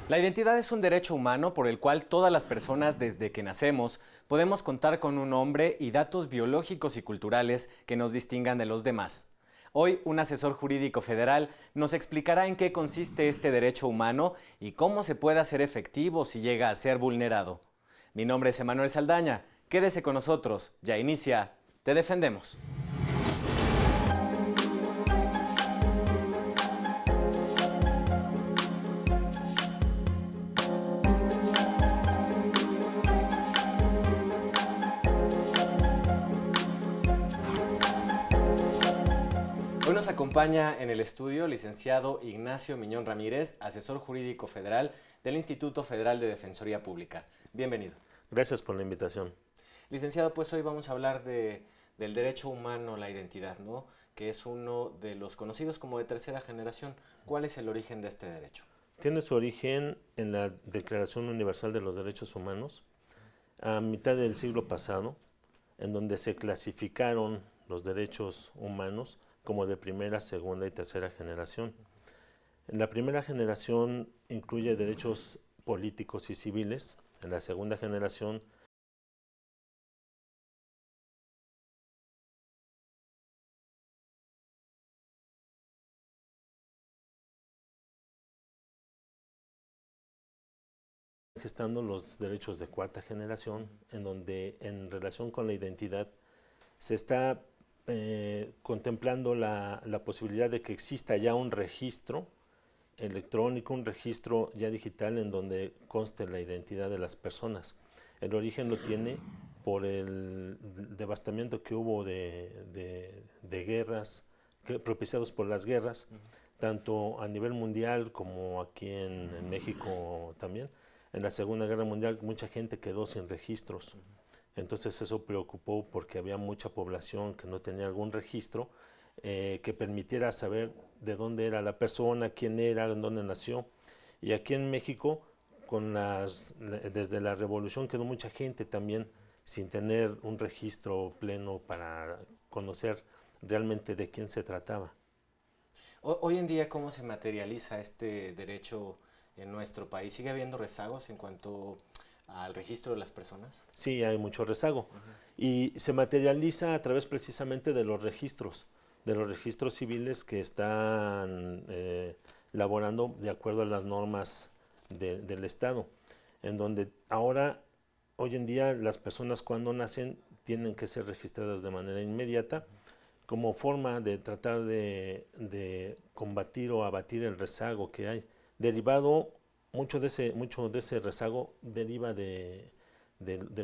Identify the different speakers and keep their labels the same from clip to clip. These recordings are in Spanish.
Speaker 1: La identidad es un derecho humano por el cual todas las personas desde que nacemos podemos contar con un nombre y datos biológicos y culturales que nos distingan de los demás. Hoy un asesor jurídico federal nos explicará en qué consiste este derecho humano y cómo se puede hacer efectivo si llega a ser vulnerado. Mi nombre es Emanuel Saldaña, quédese con nosotros, ya inicia Te Defendemos. Hoy nos acompaña en el estudio el licenciado Ignacio Miñón Ramírez, asesor jurídico federal del Instituto Federal de Defensoría Pública. Bienvenido.
Speaker 2: Gracias por la invitación.
Speaker 1: Licenciado, pues hoy vamos a hablar del derecho humano a la identidad, ¿no? Que es uno de los conocidos como de tercera generación. ¿Cuál es el origen de este derecho?
Speaker 2: Tiene su origen en la Declaración Universal de los Derechos Humanos, a mitad del siglo pasado, en donde se clasificaron los derechos humanos como de primera, segunda y tercera generación. En la primera generación incluye derechos políticos y civiles. En la segunda generación gestando los derechos de cuarta generación, en donde en relación con la identidad se está contemplando la posibilidad de que exista ya un registro electrónico, un registro ya digital en donde conste la identidad de las personas. El origen lo tiene por el devastamiento que hubo de guerras propiciados por las guerras, tanto a nivel mundial como aquí en México también. En la Segunda Guerra Mundial mucha gente quedó sin registros. Entonces eso preocupó porque había mucha población que no tenía algún registro que permitiera saber de dónde era la persona, quién era, en dónde nació. Y aquí en México, desde la Revolución quedó mucha gente también sin tener un registro pleno para conocer realmente de quién se trataba.
Speaker 1: Hoy en día, ¿cómo se materializa este derecho en nuestro país? ¿Sigue habiendo rezagos en cuanto al registro de las personas?
Speaker 2: Sí, hay mucho rezago. Y se materializa a través precisamente de los registros civiles que están laborando de acuerdo a las normas del Estado, en donde ahora, hoy en día, las personas cuando nacen tienen que ser registradas de manera inmediata como forma de tratar de combatir o abatir el rezago que hay. Derivado, mucho de ese rezago deriva de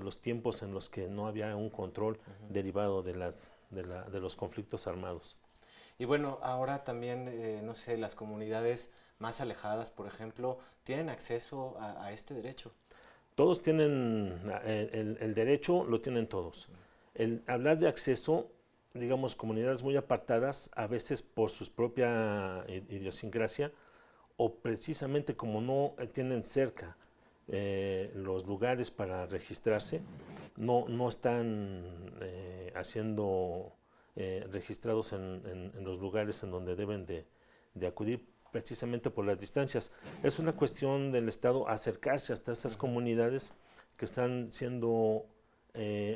Speaker 2: los tiempos en los que no había un control derivado de los conflictos armados.
Speaker 1: Y bueno, ahora también, no sé, las comunidades más alejadas, por ejemplo, ¿tienen acceso a este derecho?
Speaker 2: Todos tienen el derecho, lo tienen todos. El hablar de acceso, digamos, comunidades muy apartadas, a veces por su propia idiosincrasia, o precisamente como no tienen cerca los lugares para registrarse, no están haciendo registrados en los lugares en donde deben de acudir precisamente por las distancias. Es una cuestión del Estado acercarse hasta esas comunidades que están siendo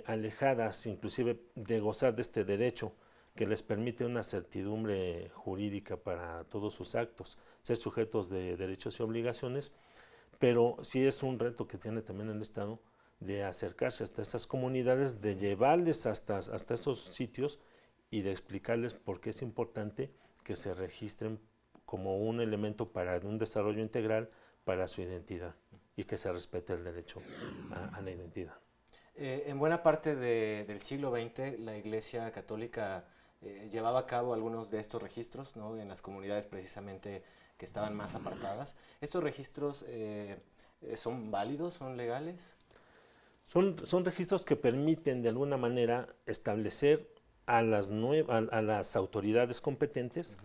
Speaker 2: alejadas inclusive de gozar de este derecho que les permite una certidumbre jurídica para todos sus actos, ser sujetos de derechos y obligaciones, pero sí es un reto que tiene también el Estado de acercarse hasta esas comunidades, de llevarles hasta esos sitios y de explicarles por qué es importante que se registren como un elemento para un desarrollo integral para su identidad y que se respete el derecho a la identidad.
Speaker 1: En buena parte del siglo XX, la Iglesia Católica llevaba a cabo algunos de estos registros, ¿no? En las comunidades precisamente que estaban más apartadas. ¿Estos registros son válidos, son legales?
Speaker 2: Son registros que permiten de alguna manera establecer a las autoridades competentes,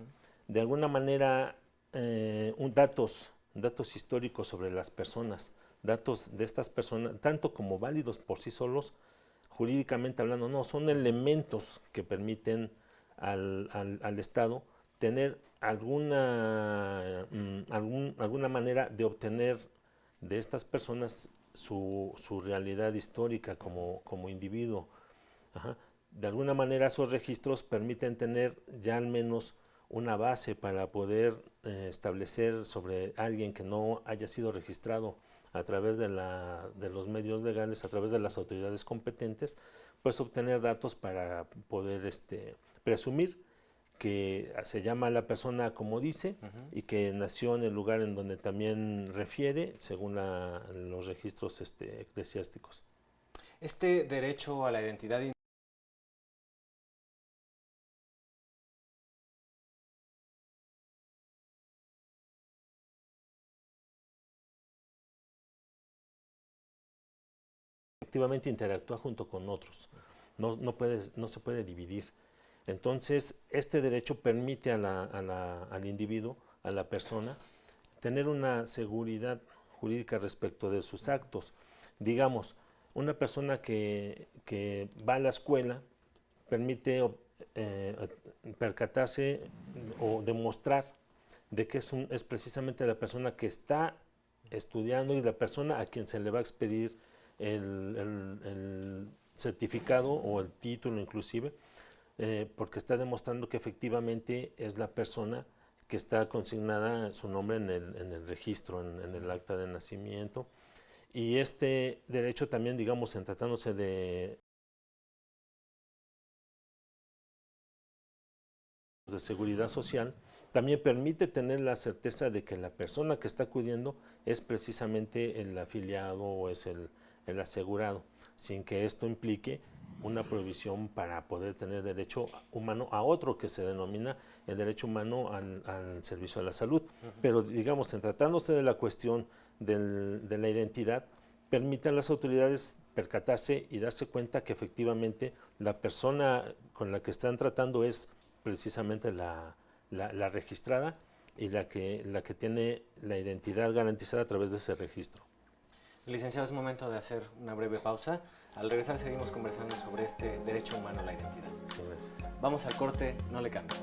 Speaker 2: de alguna manera, datos históricos sobre las personas, datos de estas personas, tanto como válidos por sí solos, jurídicamente hablando, no, son elementos que permiten al Estado tener alguna manera de obtener de estas personas su realidad histórica como individuo. Ajá. De alguna manera esos registros permiten tener ya al menos una base para poder establecer sobre alguien que no haya sido registrado a través de los medios legales, a través de las autoridades competentes, pues obtener datos para poder presumir que se llama a la persona como dice y que nació en el lugar en donde también refiere según los registros eclesiásticos.
Speaker 1: Este derecho a la identidad
Speaker 2: Efectivamente interactúa junto con otros, no se puede dividir. Entonces, este derecho permite al individuo, a la persona, tener una seguridad jurídica respecto de sus actos. Digamos, una persona que va a la escuela permite percatarse o demostrar de que es precisamente la persona que está estudiando y la persona a quien se le va a expedir el certificado o el título inclusive, porque está demostrando que efectivamente es la persona que está consignada su nombre en el registro, en el acta de nacimiento. Y este derecho también, digamos, en tratándose de seguridad social, también permite tener la certeza de que la persona que está acudiendo es precisamente el afiliado o es el asegurado, sin que esto implique una prohibición para poder tener derecho humano a otro que se denomina el derecho humano al servicio a la salud. Pero digamos, en tratándose de la cuestión de la identidad, permite a las autoridades percatarse y darse cuenta que efectivamente la persona con la que están tratando es precisamente la registrada y la que tiene la identidad garantizada a través de ese registro.
Speaker 1: Licenciado, es momento de hacer una breve pausa. Al regresar seguimos conversando sobre este derecho humano a la identidad.
Speaker 2: Sí, gracias.
Speaker 1: Vamos al corte, no le cambie.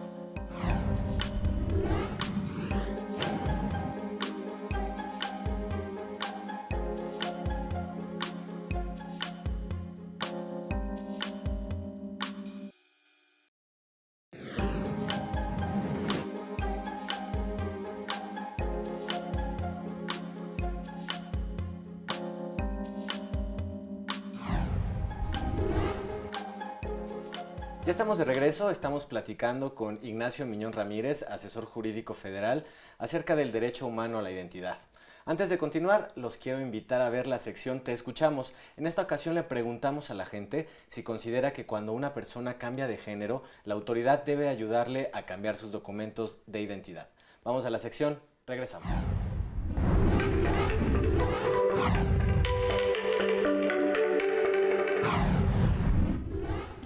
Speaker 1: Ya estamos de regreso, estamos platicando con Ignacio Miñón Ramírez, asesor jurídico federal, acerca del derecho humano a la identidad. Antes de continuar, los quiero invitar a ver la sección Te Escuchamos. En esta ocasión le preguntamos a la gente si considera que cuando una persona cambia de género, la autoridad debe ayudarle a cambiar sus documentos de identidad. Vamos a la sección, regresamos.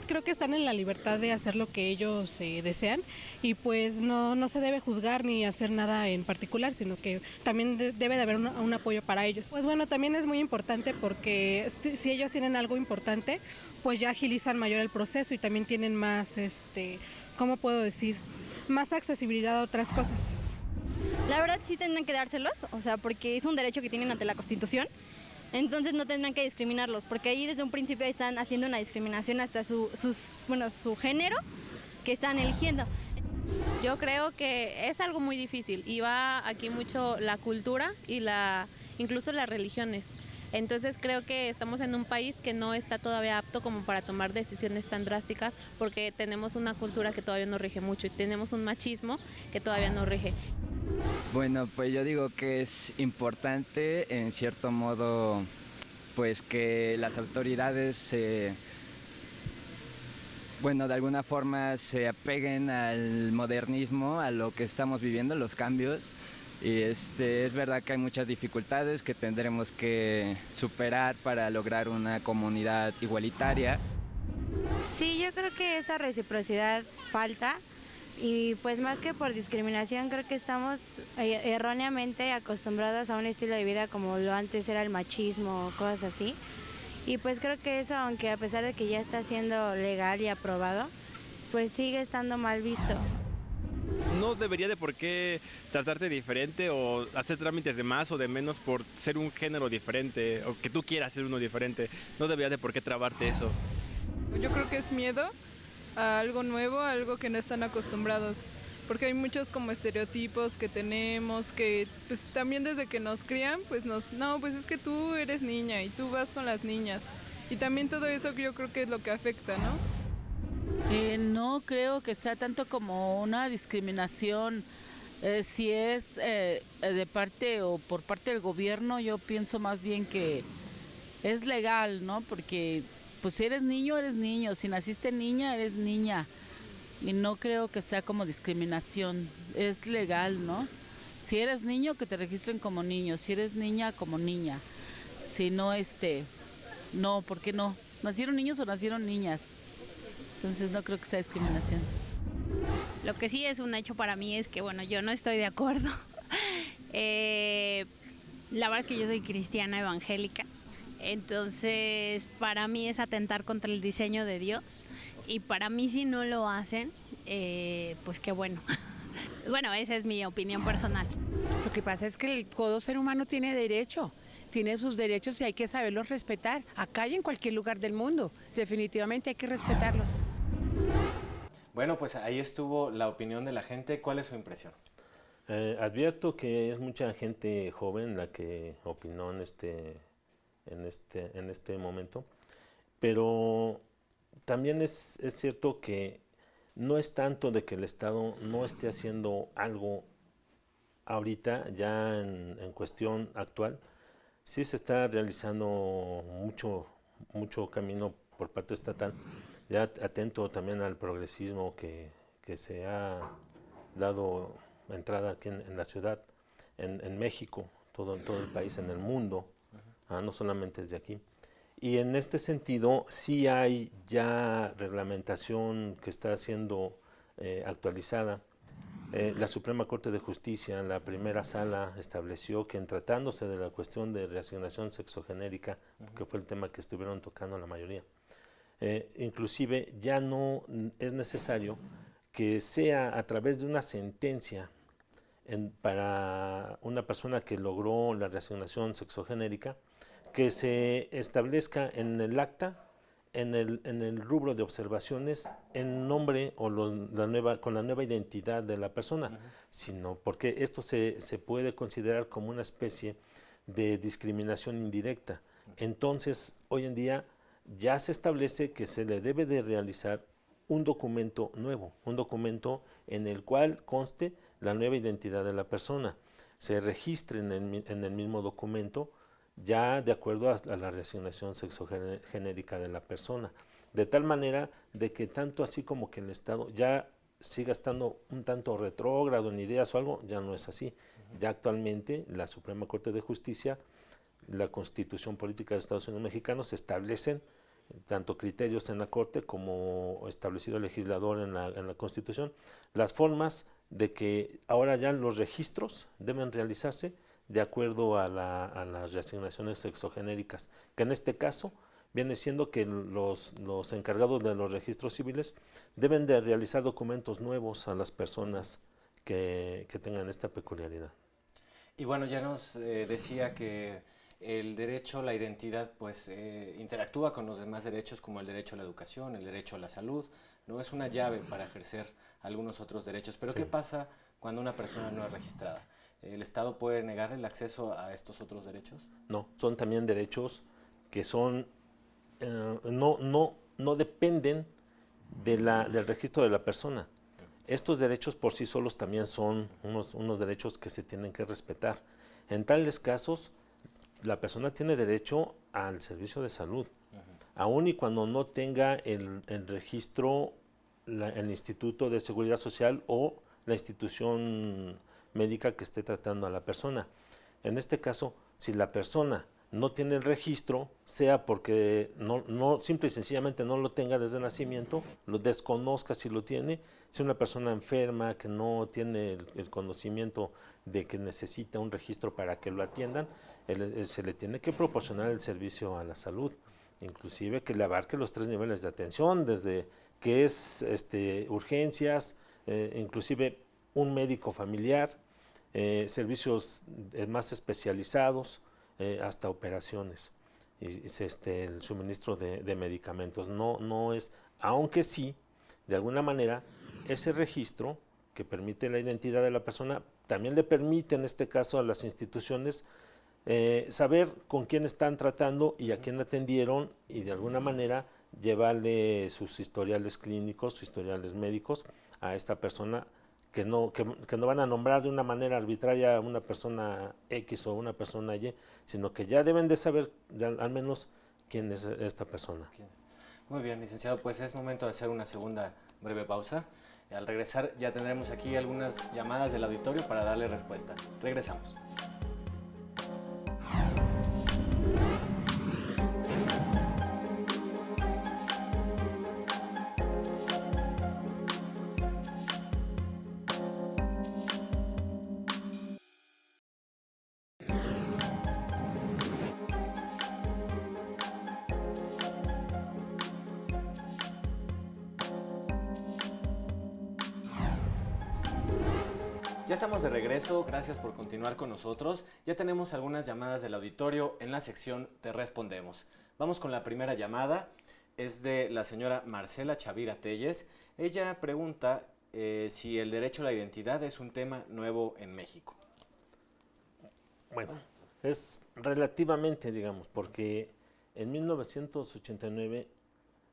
Speaker 3: Creo que están en la libertad de hacer lo que ellos desean y pues no se debe juzgar ni hacer nada en particular, sino que también debe de haber un apoyo para ellos. Pues bueno, también es muy importante porque si ellos tienen algo importante, pues ya agilizan mayor el proceso y también tienen más, ¿cómo puedo decir? Más accesibilidad a otras cosas.
Speaker 4: La verdad sí tendrán que dárselos, o sea, porque es un derecho que tienen ante la Constitución. Entonces no tendrán que discriminarlos, porque ahí desde un principio están haciendo una discriminación hasta su género que están eligiendo.
Speaker 5: Yo creo que es algo muy difícil y va aquí mucho la cultura y incluso las religiones. Entonces creo que estamos en un país que no está todavía apto como para tomar decisiones tan drásticas porque tenemos una cultura que todavía no rige mucho y tenemos un machismo que todavía no rige.
Speaker 6: Bueno, pues yo digo que es importante, en cierto modo, pues que las autoridades, de alguna forma se apeguen al modernismo, a lo que estamos viviendo, los cambios. Y es verdad que hay muchas dificultades que tendremos que superar para lograr una comunidad igualitaria.
Speaker 7: Sí, yo creo que esa reciprocidad falta. Y pues más que por discriminación, creo que estamos erróneamente acostumbrados a un estilo de vida como lo antes era el machismo o cosas así. Y pues creo que eso, aunque a pesar de que ya está siendo legal y aprobado, pues sigue estando mal visto.
Speaker 8: No debería de por qué tratarte diferente o hacer trámites de más o de menos por ser un género diferente o que tú quieras ser uno diferente. No debería de por qué trabarte eso.
Speaker 9: Yo creo que es miedo a algo nuevo, a algo que no están acostumbrados. Porque hay muchos como estereotipos que tenemos, que pues también desde que nos crían, pues no, pues es que tú eres niña y tú vas con las niñas. Y también todo eso yo creo que es lo que afecta, ¿no?
Speaker 10: No creo que sea tanto como una discriminación. Si es de parte o por parte del gobierno, yo pienso más bien que es legal, ¿no? Porque pues si eres niño, si naciste niña, eres niña. Y no creo que sea como discriminación, es legal, ¿no? Si eres niño, que te registren como niño, si eres niña, como niña. Si no, no, ¿por qué no? ¿Nacieron niños o nacieron niñas? Entonces no creo que sea discriminación.
Speaker 11: Lo que sí es un hecho para mí es que, bueno, yo no estoy de acuerdo. La verdad es que yo soy cristiana evangélica, entonces para mí es atentar contra el diseño de Dios. Y para mí si no lo hacen, pues qué bueno. Bueno, esa es mi opinión personal.
Speaker 12: Lo que pasa es que todo ser humano tiene derecho, tiene sus derechos y hay que saberlos respetar. Acá y en cualquier lugar del mundo, definitivamente hay que respetarlos.
Speaker 1: Bueno, pues ahí estuvo la opinión de la gente. ¿Cuál es su impresión?
Speaker 2: Advierto que es mucha gente joven la que opinó en este momento, pero también es cierto que no es tanto de que el Estado no esté haciendo algo ahorita, ya en cuestión actual. Sí se está realizando mucho camino por parte estatal, ya atento también al progresismo que se ha dado entrada aquí en la ciudad, en México, todo el país, en el mundo, no solamente desde aquí. Y en este sentido sí hay ya reglamentación que está siendo actualizada. La Suprema Corte de Justicia, en la primera sala, estableció que en tratándose de la cuestión de reasignación sexogenérica, que fue el tema que estuvieron tocando la mayoría, inclusive ya no es necesario que sea a través de una sentencia para una persona que logró la reasignación sexogenérica, que se establezca en el acta, en el rubro de observaciones, en nombre o con la nueva identidad de la persona, sino porque esto se puede considerar como una especie de discriminación indirecta. Entonces, hoy en día ya se establece que se le debe de realizar un documento nuevo, un documento en el cual conste la nueva identidad de la persona, se registre en el mismo documento ya de acuerdo a la reasignación sexogenérica de la persona, de tal manera de que tanto así como que el Estado ya siga estando un tanto retrógrado en ideas o algo, ya no es así. Ya actualmente la Suprema Corte de Justicia, la Constitución Política de Estados Unidos Mexicanos establecen tanto criterios en la Corte como establecido el legislador en la Constitución, las formas de que ahora ya los registros deben realizarse de acuerdo a las reasignaciones sexogenéricas, que en este caso viene siendo que los encargados de los registros civiles deben de realizar documentos nuevos a las personas que tengan esta peculiaridad.
Speaker 1: Y bueno, ya nos decía que el derecho, la identidad, pues interactúa con los demás derechos como el derecho a la educación, el derecho a la salud, no es una llave para ejercer algunos otros derechos. Pero sí. ¿Qué pasa cuando una persona no es registrada? ¿El Estado puede negarle el acceso a estos otros derechos?
Speaker 2: No, son también derechos que son no dependen del registro de la persona. Estos derechos por sí solos también son unos derechos que se tienen que respetar. En tales casos, la persona tiene derecho al servicio de salud, aun y cuando no tenga el registro el Instituto de Seguridad Social o la institución médica que esté tratando a la persona. En este caso, si la persona no tiene el registro, sea porque no simple y sencillamente no lo tenga desde nacimiento, lo desconozca si lo tiene, si una persona enferma que no tiene el conocimiento de que necesita un registro para que lo atiendan, se le tiene que proporcionar el servicio a la salud, inclusive que le abarque los 3 niveles de atención, desde que es urgencias, inclusive un médico familiar, servicios más especializados, hasta operaciones, y el suministro de medicamentos. No es, aunque sí, de alguna manera, ese registro que permite la identidad de la persona, también le permite en este caso a las instituciones saber con quién están tratando y a quién atendieron, y de alguna manera llevarle sus historiales clínicos, sus historiales médicos a esta persona, que no van a nombrar de una manera arbitraria a una persona X o una persona Y, sino que ya deben de saber al menos quién es esta persona.
Speaker 1: Muy bien, licenciado, pues es momento de hacer una segunda breve pausa. Al regresar ya tendremos aquí algunas llamadas del auditorio para darle respuesta. Regresamos. Ya estamos de regreso, gracias por continuar con nosotros. Ya tenemos algunas llamadas del auditorio en la sección Te Respondemos. Vamos con la primera llamada, es de la señora Marcela Chavira Telles. Ella pregunta si el derecho a la identidad es un tema nuevo en México.
Speaker 2: Bueno, es relativamente, digamos, porque en 1989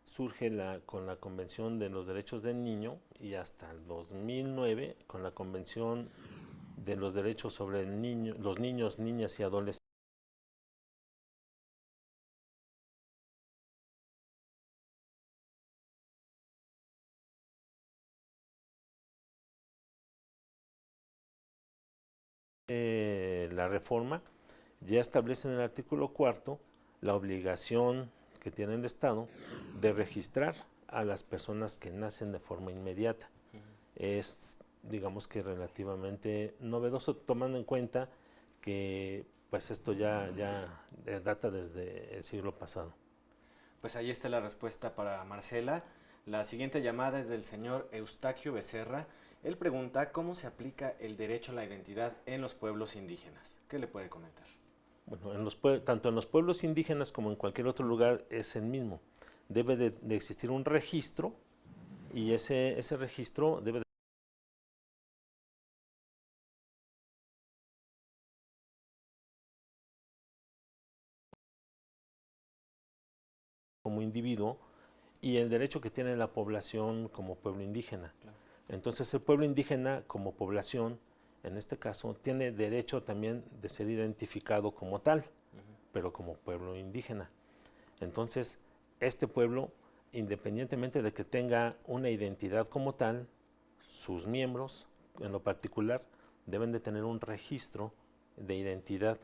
Speaker 2: surge con la Convención de los Derechos del Niño, y hasta el 2009 con la Convención de los Derechos sobre los Niños, Niñas y Adolescentes. La reforma ya establece en el artículo 4 la obligación que tiene el Estado de registrar a las personas que nacen de forma inmediata. Es, digamos que relativamente novedoso, tomando en cuenta que pues esto ya data desde el siglo pasado.
Speaker 1: Pues ahí está la respuesta para Marcela. La siguiente llamada es del señor Eustaquio Becerra. Él pregunta cómo se aplica el derecho a la identidad en los pueblos indígenas. ¿Qué le puede comentar?
Speaker 2: Bueno, tanto en los pueblos indígenas como en cualquier otro lugar es el mismo. Debe de existir un registro, y ese registro debe de como individuo, y el derecho que tiene la población como pueblo indígena. Claro. Entonces el pueblo indígena como población, en este caso, tiene derecho también de ser identificado como tal, pero como pueblo indígena. Entonces, este pueblo, independientemente de que tenga una identidad como tal, sus miembros, en lo particular, deben de tener un registro de identidad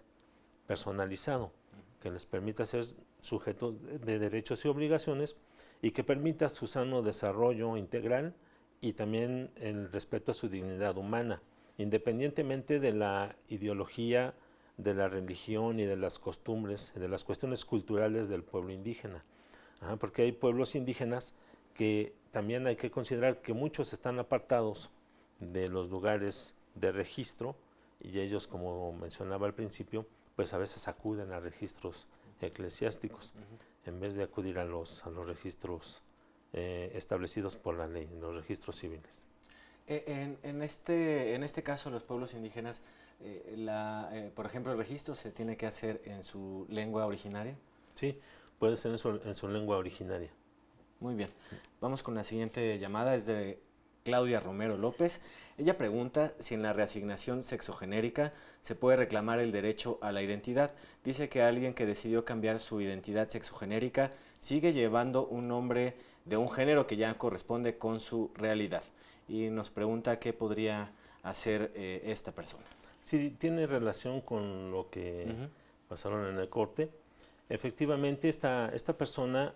Speaker 2: personalizado, que les permita ser sujetos de derechos y obligaciones, y que permita su sano desarrollo integral y también el respeto a su dignidad humana, independientemente de la ideología, de la religión y de las costumbres, de las cuestiones culturales del pueblo indígena. Porque hay pueblos indígenas que también hay que considerar que muchos están apartados de los lugares de registro, y ellos, como mencionaba al principio, pues a veces acuden a registros eclesiásticos en vez de acudir a los registros establecidos por la ley, los registros civiles.
Speaker 1: En este caso, los pueblos indígenas, por ejemplo, el registro se tiene que hacer en su lengua originaria.
Speaker 2: Sí, puede ser en su lengua originaria.
Speaker 1: Muy bien. Vamos con la siguiente llamada, es de Claudia Romero López. Ella pregunta si en la reasignación sexogenérica se puede reclamar el derecho a la identidad. Dice que alguien que decidió cambiar su identidad sexogenérica sigue llevando un nombre de un género que ya corresponde con su realidad. Y nos pregunta qué podría hacer esta persona.
Speaker 2: Sí, tiene relación con lo que pasaron en el corte. Efectivamente, esta persona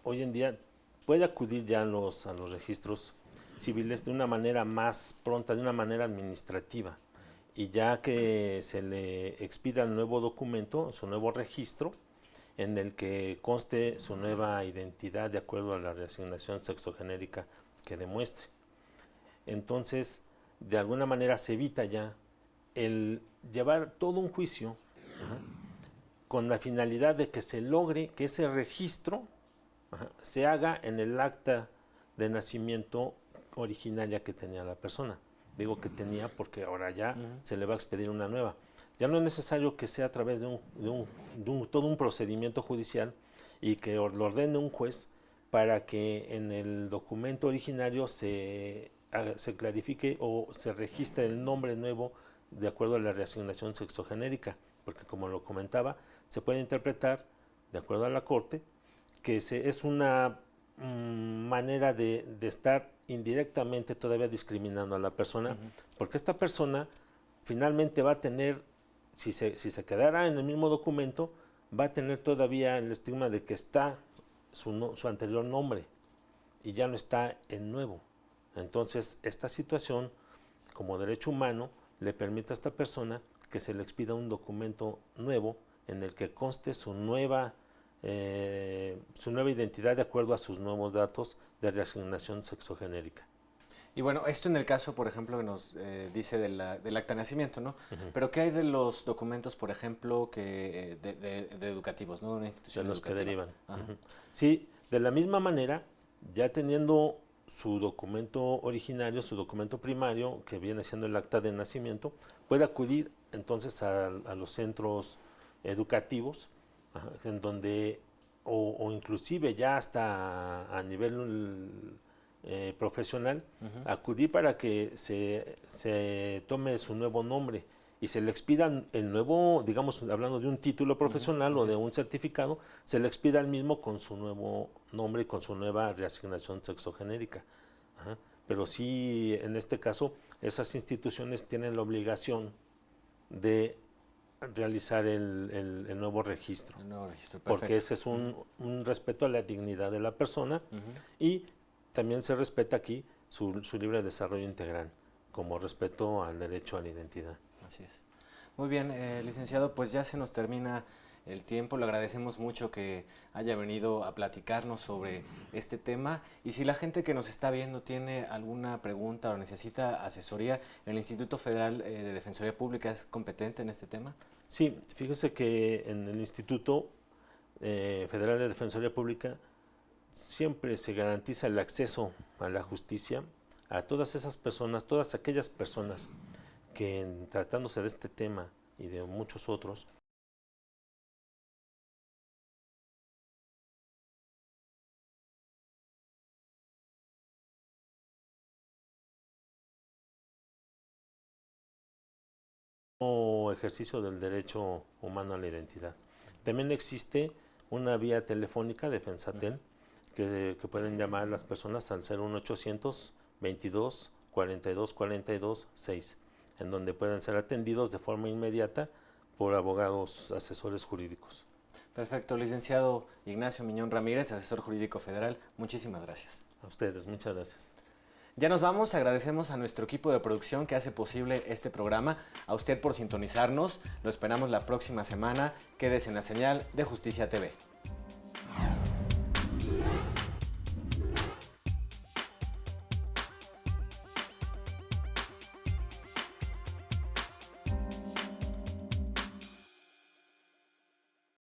Speaker 2: hoy en día puede acudir ya a los registros civiles de una manera más pronta, de una manera administrativa, y ya que se le expida el nuevo documento, su nuevo registro, en el que conste su nueva identidad de acuerdo a la reasignación sexogenérica que demuestre. Entonces, de alguna manera se evita ya el llevar todo un juicio con la finalidad de que se logre que ese registro se haga en el acta de nacimiento originaria que tenía la persona. Digo que tenía porque ahora ya se le va a expedir una nueva. Ya no es necesario que sea a través de todo un procedimiento judicial y que lo ordene un juez para que en el documento originario se clarifique o se registre el nombre nuevo de acuerdo a la reasignación sexogenérica, porque como lo comentaba, se puede interpretar, de acuerdo a la Corte, que es una manera de estar indirectamente todavía discriminando a la persona, porque esta persona finalmente va a tener, si se quedara en el mismo documento, va a tener todavía el estigma de que está su anterior nombre y ya no está el nuevo. Entonces, esta situación, como derecho humano, le permite a esta persona que se le expida un documento nuevo en el que conste su nueva identidad de acuerdo a sus nuevos datos de reasignación sexogenérica.
Speaker 1: Y bueno, esto en el caso, por ejemplo, que nos dice del acta de nacimiento, ¿no? Pero ¿qué hay de los documentos, por ejemplo, de educativos, ¿no? De una institución
Speaker 2: de los
Speaker 1: educativa.
Speaker 2: Que derivan. Sí, de la misma manera, ya teniendo su documento originario, su documento primario, que viene siendo el acta de nacimiento, puede acudir entonces a los centros educativos, en donde, o inclusive ya hasta a nivel profesional, acudir para que se tome su nuevo nombre y se le expida el nuevo, digamos, hablando de un título profesional o de un certificado, se le expida el mismo con su nuevo nombre y con su nueva reasignación sexogenérica. Pero sí, en este caso, esas instituciones tienen la obligación de realizar el nuevo registro. El nuevo registro, perfecto. Porque ese es un respeto a la dignidad de la persona y también se respeta aquí su libre desarrollo integral, como respeto al derecho a la identidad.
Speaker 1: Así es. Muy bien, licenciado, pues ya se nos termina el tiempo. Le agradecemos mucho que haya venido a platicarnos sobre este tema. Y si la gente que nos está viendo tiene alguna pregunta o necesita asesoría, ¿el Instituto Federal de Defensoría Pública es competente en este tema?
Speaker 2: Sí, fíjese que en el Instituto Federal de Defensoría Pública siempre se garantiza el acceso a la justicia a todas esas personas, todas aquellas personas que tratándose de este tema y de muchos otros, o ejercicio del derecho humano a la identidad. También existe una vía telefónica de FENSATEL que pueden llamar las personas al 01800 22 42 42 6, en donde pueden ser atendidos de forma inmediata por abogados asesores jurídicos.
Speaker 1: Perfecto, licenciado Ignacio Miñón Ramírez, asesor jurídico federal, muchísimas gracias.
Speaker 2: A ustedes, muchas gracias.
Speaker 1: Ya nos vamos, agradecemos a nuestro equipo de producción que hace posible este programa, a usted por sintonizarnos, lo esperamos la próxima semana, quédese en la señal de Justicia TV.